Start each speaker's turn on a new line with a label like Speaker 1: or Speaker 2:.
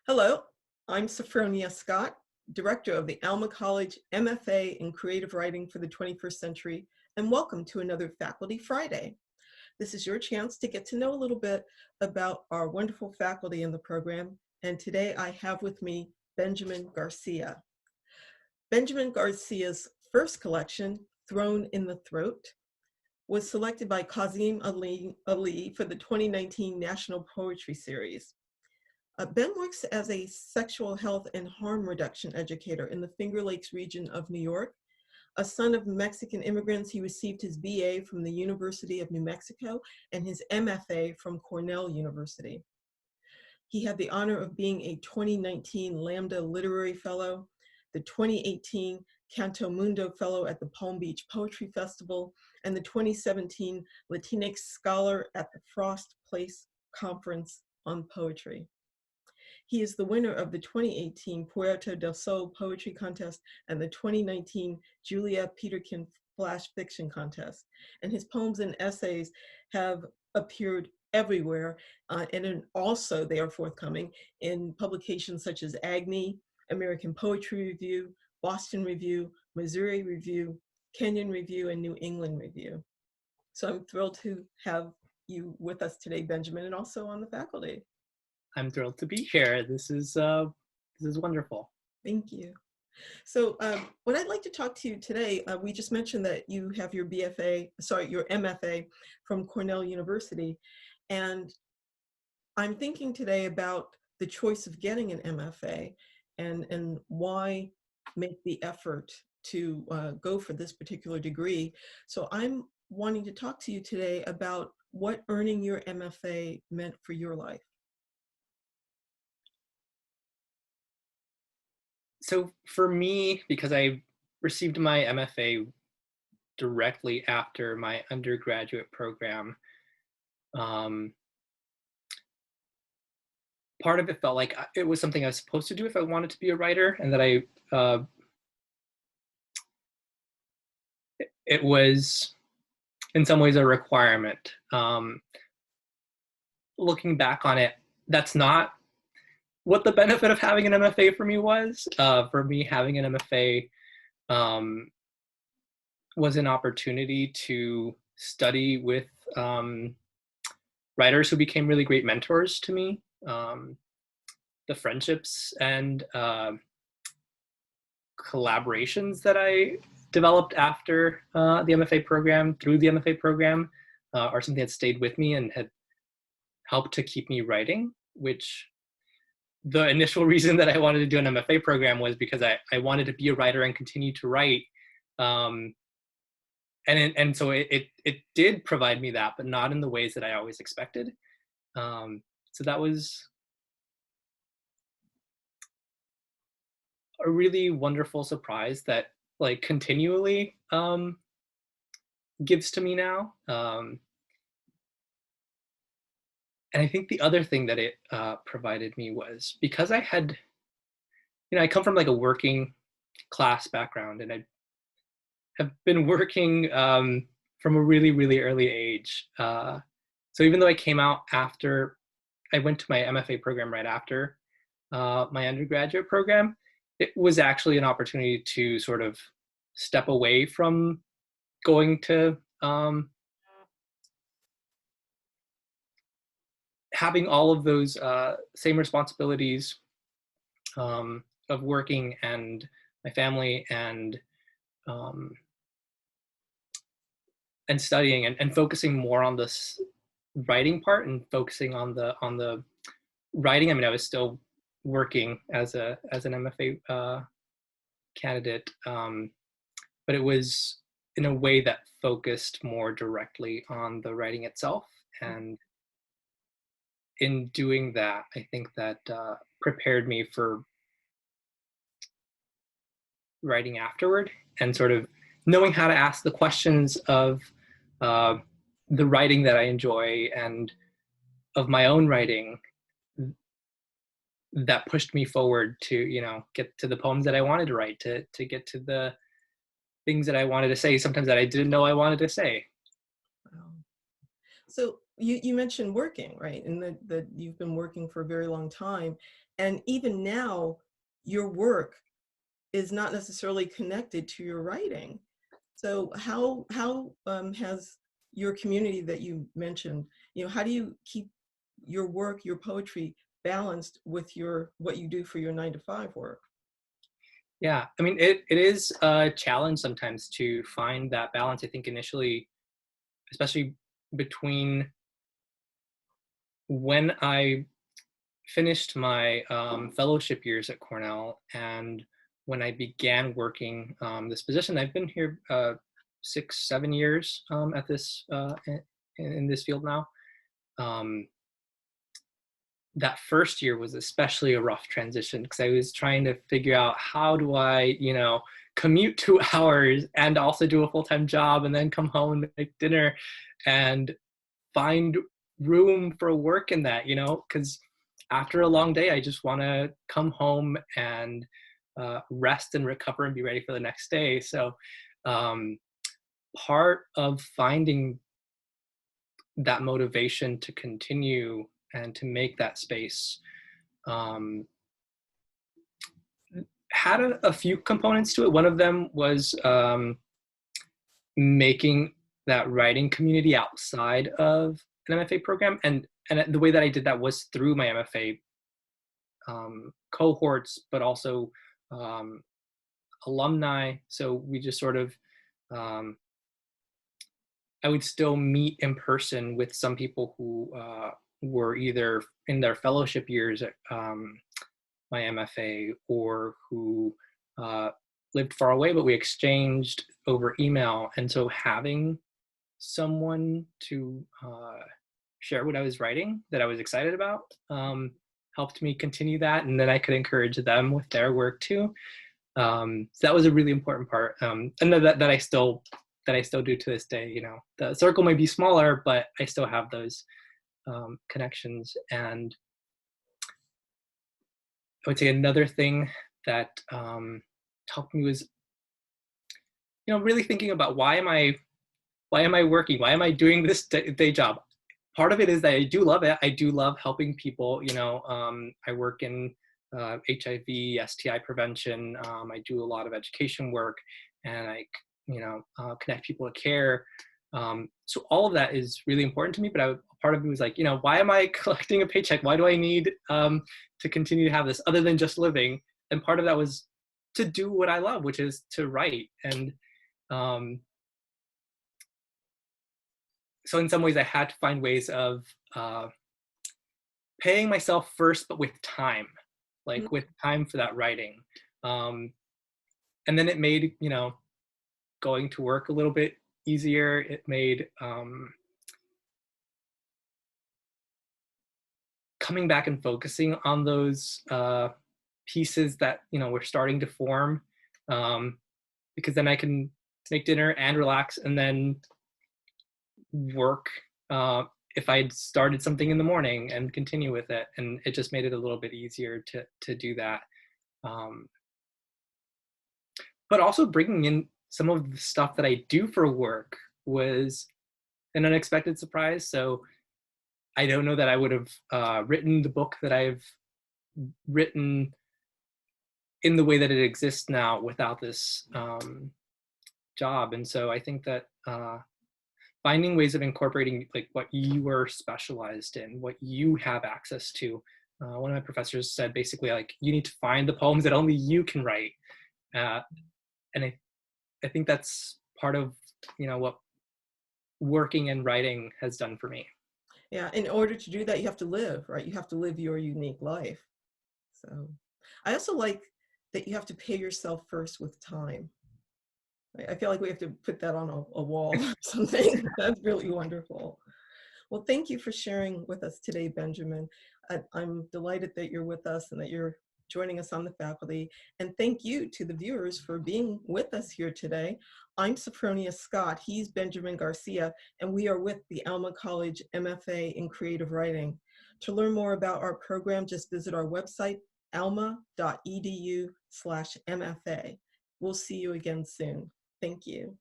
Speaker 1: Hello, I'm Sophronia Scott, Director of the Alma College MFA in Creative Writing for the 21st Century, and welcome to another Faculty Friday. This is your chance to get to know a little bit about our wonderful faculty in the program, and today I have with me Benjamin Garcia. Benjamin Garcia's first collection, Thrown in the Throat, was selected by Kazim Ali for the 2019 National Poetry Series. Ben works as a sexual health and harm reduction educator in the Finger Lakes region of New York. A son of Mexican immigrants, he received his BA from the University of New Mexico and his MFA from Cornell University. He had the honor of being a 2019 Lambda Literary Fellow, the 2018 Canto Mundo Fellow at the Palm Beach Poetry Festival, and the 2017 Latinx Scholar at the Frost Place Conference on Poetry. He is the winner of the 2018 Puerto del Sol Poetry Contest and the 2019 Julia Peterkin Flash Fiction Contest. And his poems and essays have appeared everywhere, and also they are forthcoming in publications such as Agni, American Poetry Review, Boston Review, Missouri Review, Kenyon Review, and New England Review. So I'm thrilled to have you with us today, Benjamin, and also on the faculty.
Speaker 2: I'm thrilled to be here. This is wonderful.
Speaker 1: Thank you. So what I'd like to talk to you today, we just mentioned that you have your your MFA from Cornell University. And I'm thinking today about the choice of getting an MFA and why make the effort to go for this particular degree. So I'm wanting to talk to you today about what earning your MFA meant for your life.
Speaker 2: So for me, because I received my MFA directly after my undergraduate program, part of it felt like it was something I was supposed to do if I wanted to be a writer, and that it was in some ways a requirement. Looking back on it, that's not what the benefit of having an MFA for me was. For me, having an MFA was an opportunity to study with writers who became really great mentors to me. The friendships and collaborations that I developed after the MFA program, through the MFA program, are something that stayed with me and had helped to keep me writing, which the initial reason that I wanted to do an MFA program was because I wanted to be a writer and continue to write. And so it did provide me that, but not in the ways that I always expected. So that was a really wonderful surprise that like continually gives to me now. And I think the other thing that it provided me was because I had, I come from like a working class background, and I have been working from a really, really early age. So even though I came out after, I went to my MFA program right after my undergraduate program, it was actually an opportunity to sort of step away from going to having all of those same responsibilities of working and my family and studying and focusing more on this writing part and focusing on the writing. I mean, I was still working as an MFA candidate, but it was in a way that focused more directly on the writing itself. And in doing that, I think that prepared me for writing afterward and sort of knowing how to ask the questions of the writing that I enjoy and of my own writing that pushed me forward to, get to the poems that I wanted to write, to get to the things that I wanted to say, sometimes that I didn't know I wanted to say.
Speaker 1: Wow. So You mentioned working, right? And that you've been working for a very long time. And even now, your work is not necessarily connected to your writing. So how has your community that you mentioned, how do you keep your work, your poetry balanced with your what you do for your 9 to 5 work?
Speaker 2: Yeah, I mean, it is a challenge sometimes to find that balance. I think initially, especially between when I finished my fellowship years at Cornell and when I began working this position. I've been here 6, 7 years at this in this field now. Um, that first year was especially a rough transition because I was trying to figure out how do I, commute 2 hours and also do a full-time job and then come home and make dinner and find room for work in that, because after a long day, I just want to come home and rest and recover and be ready for the next day. So um, part of finding that motivation to continue and to make that space um, had a few components to it. One of them was making that writing community outside of an MFA program, and the way that I did that was through my MFA cohorts, but also um, alumni. So we just sort of um, I would still meet in person with some people who were either in their fellowship years at my MFA or who uh, lived far away, but we exchanged over email. And so having someone to share what I was writing that I was excited about helped me continue that. And then I could encourage them with their work too. So that was a really important part. And that I still do to this day. The circle may be smaller, but I still have those connections. And I would say another thing that helped me was, really thinking about why am I working? Why am I doing this day job? Part of it is that I do love it. I do love helping people. I work in HIV, STI prevention. I do a lot of education work, and I, connect people to care. So all of that is really important to me. But part of me was like, why am I collecting a paycheck? Why do I need to continue to have this other than just living? And part of that was to do what I love, which is to write. And um, so in some ways I had to find ways of paying myself first, but with time, like with time for that writing. And then it made, going to work a little bit easier. It made coming back and focusing on those pieces that, were starting to form, because then I can make dinner and relax and then work if I'd started something in the morning and continue with it. And it just made it a little bit easier to do that. Um, but also bringing in some of the stuff that I do for work was an unexpected surprise. So I don't know that I would have written the book that I've written in the way that it exists now without this job. And so I think that finding ways of incorporating like what you are specialized in, what you have access to. One of my professors said basically like you need to find the poems that only you can write, and I think that's part of what working and writing has done for me.
Speaker 1: Yeah, in order to do that, you have to live, right? You have to live your unique life. So I also like that you have to pay yourself first with time. I feel like we have to put that on a wall or something. That's really wonderful. Well, thank you for sharing with us today, Benjamin. I'm delighted that you're with us and that you're joining us on the faculty. And thank you to the viewers for being with us here today. I'm Sophronia Scott. He's Benjamin Garcia, and we are with the Alma College MFA in Creative Writing. To learn more about our program, just visit our website, alma.edu/MFA. We'll see you again soon. Thank you.